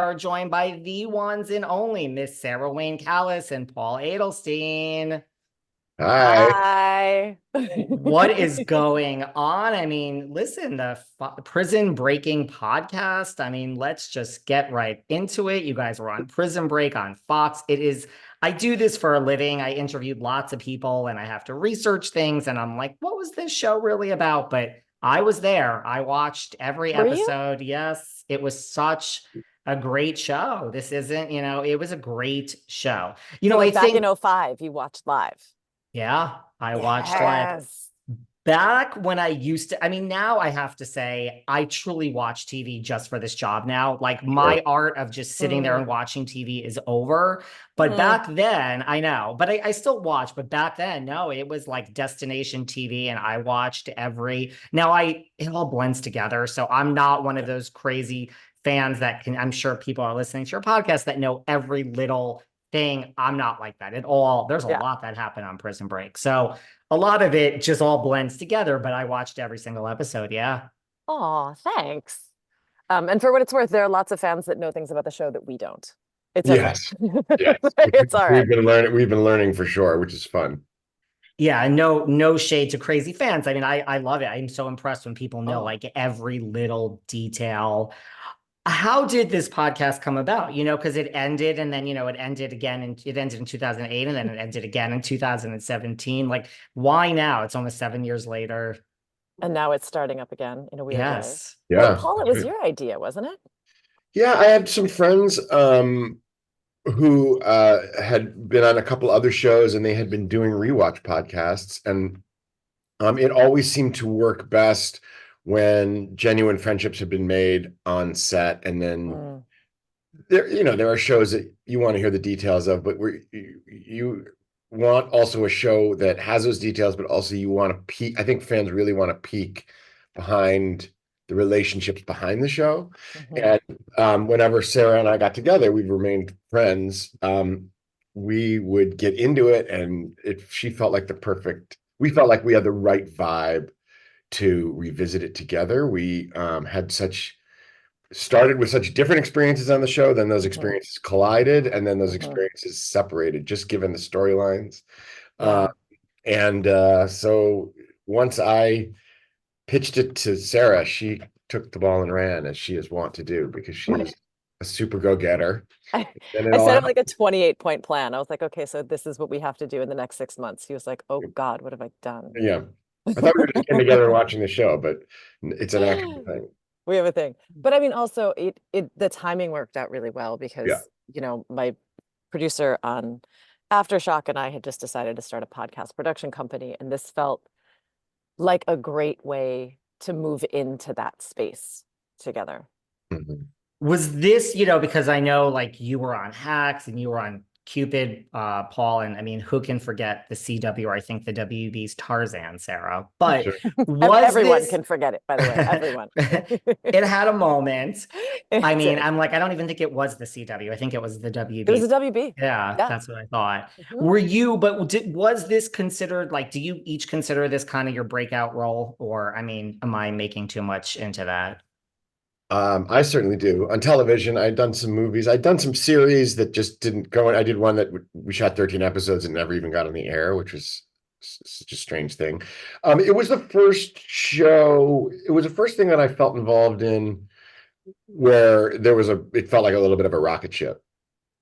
are joined by the ones and only Miss Sarah Wayne Callies and Paul Adelstein. Hi. Hi. What is going on? I mean, listen, the prison breaking podcast. I mean, let's just get right into it. You guys were on Prison Break on Fox. I do this for a living. I interviewed lots of people and I have to research things. And I'm like, what was this show really about? But I was there. I watched every episode. Yes, it was such a great show. This isn't, it was a great show. I back think in 05, you watched live. yeah, I watched live. Back when I used to, now I have to say, I truly watch TV just for this job now. Like my art of just sitting there and watching TV is over. But back then, I know, but I still watch. But back then, no, it was like destination TV and I watched it all blends together. So I'm not one of those crazy fans I'm sure people are listening to your podcast that know every little thing. I'm not like that at all. There's a lot that happened on Prison Break. So a lot of it just all blends together, but I watched every single episode. Yeah. Oh, thanks. And for what it's worth, there are lots of fans that know things about the show that we don't. It's Yes. okay. Yes. It's all right. We've been learning for sure, which is fun. Yeah, no shade to crazy fans. I love it. I'm so impressed when people know like every little detail. How did this podcast come about? Because it ended and then, it ended again and it ended in 2008 and then it ended again in 2017. Like, why now? It's almost 7 years later. And now it's starting up again in a weird way. Yeah. Well, Paul, it was your idea, wasn't it? Yeah, I had some friends who had been on a couple other shows and they had been doing rewatch podcasts. And it always seemed to work best when genuine friendships have been made on set. And then there are shows that you want to hear the details of, but you want also a show that has those details, but also you want to peek. I think fans really want to peek behind the relationships behind the show. And whenever Sarah and I got together, we've remained friends. We would get into it, and she felt like we felt like we had the right vibe to revisit it together. We started with such different experiences on the show, then those experiences collided, and then those experiences separated, just given the storylines. So once I pitched it to Sarah, she took the ball and ran, as she is wont to do, because she's a super go-getter. I set up like a 28-point plan. I was like, okay, so this is what we have to do in the next 6 months. He was like, oh God, what have I done? Yeah. I thought we were just getting together and watching the show, but it's an actual thing. We have a thing. But also the timing worked out really well because, my producer on Aftershock and I had just decided to start a podcast production company. And this felt like a great way to move into that space together. Was this, because I know like you were on Hacks and you were on Cupid, Paul, and who can forget the CW or I think the WB's Tarzan, Sarah? But everyone can forget it, by the way. Everyone. It had a moment. I don't even think it was the CW. I think it was the WB. It was the WB. Yeah, that's what I thought. Was this considered, like, do you each consider this kind of your breakout role? Or, am I making too much into that? I certainly do. On television, I'd done some movies. I'd done some series that just didn't go in. I did one that we shot 13 episodes and never even got on the air, which was such a strange thing. It was the first show. It was the first thing that I felt involved in where it felt like a little bit of a rocket ship.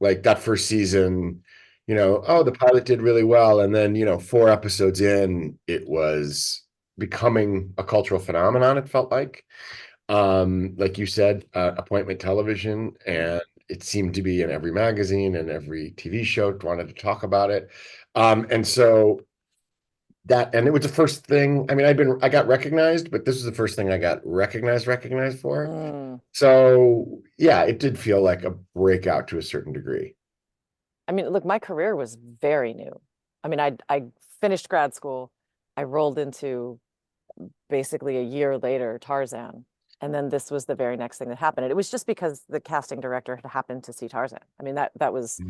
Like that first season, the pilot did really well. And then, 4 episodes in, it was becoming a cultural phenomenon, it felt like you said, appointment television, and it seemed to be in every magazine and every TV show wanted to talk about it. And it was the first thing. I got recognized, but this was the first thing I got recognized for. So yeah, it did feel like a breakout to a certain degree. Look, my career was very new. I finished grad school. I rolled into basically a year later Tarzan. And then this was the very next thing that happened. And it was just because the casting director had happened to see Tarzan. That was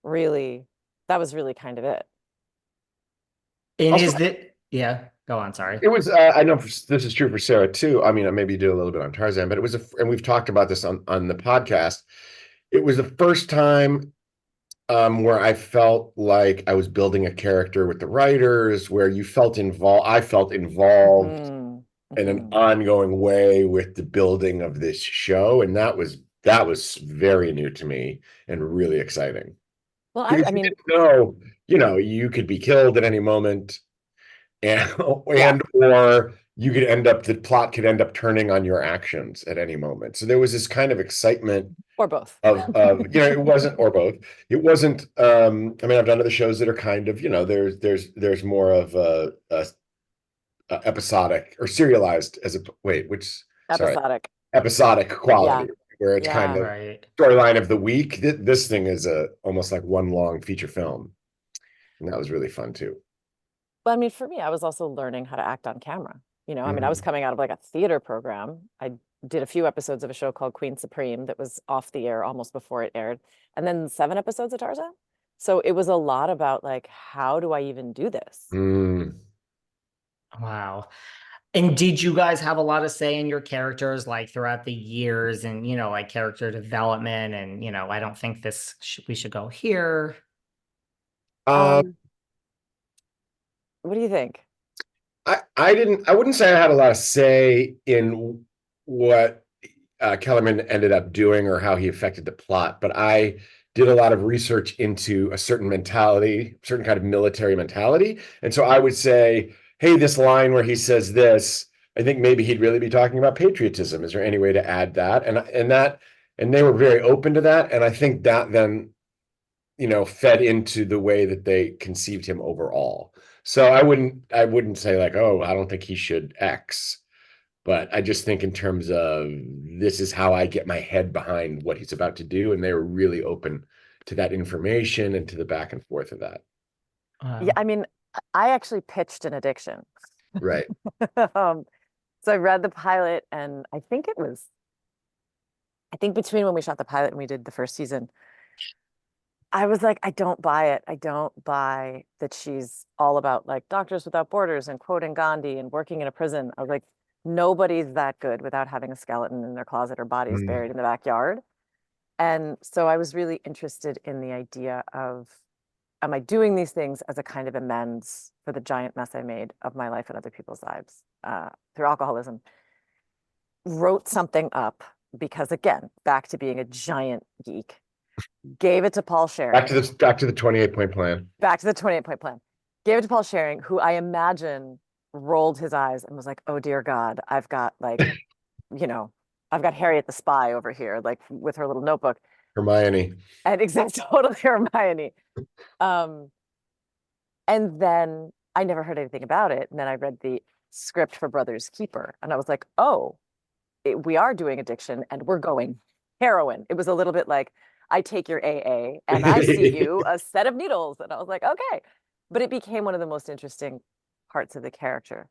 really kind of it. And also, is that, yeah. Go on, sorry. It was, I know this is true for Sarah too. I mean, maybe you did a little bit on Tarzan, but it was, and we've talked about this on the podcast. It was the first time where I felt like I was building a character with the writers, where you felt involved. I felt involved in an ongoing way with the building of this show, and that was very new to me and really exciting. Well, Because I you mean, didn't know, you could be killed at any moment, and Yeah. or you could end up, the plot could end up turning on your actions at any moment. So there was this kind of excitement or both. of it wasn't, or both. It wasn't, I mean, I've done other shows that are kind of, there's more of a episodic or serialized as a wait, which sorry, Episodic. episodic quality, where it's kind Yeah. of Right. storyline of the week. This thing is almost like one long feature film, and that was really fun too. But I mean, for me, I was also learning how to act on camera. I mean, I was coming out of like a theater program. I did a few episodes of a show called Queen Supreme that was off the air almost before it aired, and then 7 episodes of Tarzan. So it was a lot about like, how do I even do this? Wow. And did you guys have a lot of say in your characters, like throughout the years, and like character development, and I don't think we should go here. Um, What do you think? I wouldn't say I had a lot of say in what Kellerman ended up doing or how he affected the plot, but I did a lot of research into a certain mentality, certain kind of military mentality. And so I would say, hey, this line where he says this, I think maybe he'd really be talking about patriotism. Is there any way to add that? And they were very open to that. And I think that then, fed into the way that they conceived him overall. So I wouldn't say like, oh, I don't think he should X. But I just think in terms of, this is how I get my head behind what he's about to do. And they were really open to that information and to the back and forth of that. Yeah, I mean, I actually pitched an addiction. Right. So I read the pilot, and I think between when we shot the pilot and we did the first season, I was like, I don't buy it. I don't buy that she's all about like Doctors Without Borders and quoting Gandhi and working in a prison. I was like, nobody's that good without having a skeleton in their closet or bodies buried in the backyard. And so I was really interested in the idea of, am I doing these things as a kind of amends for the giant mess I made of my life and other people's lives through alcoholism? Wrote something up because, again, back to being a giant geek. Gave it to Paul Schering. Back to the 28-point plan. Back to the 28-point plan. Gave it to Paul Schering, who I imagine rolled his eyes and was like, oh dear God, I've got like, I've got Harriet the spy over here, like with her little notebook. Hermione. And exactly, totally Hermione. And then I never heard anything about it. And then I read the script for Brother's Keeper. And I was like, oh, we are doing addiction and we're going heroin. It was a little bit like, I take your AA and I see you a set of needles. And I was like, okay. But it became one of the most interesting parts of the character.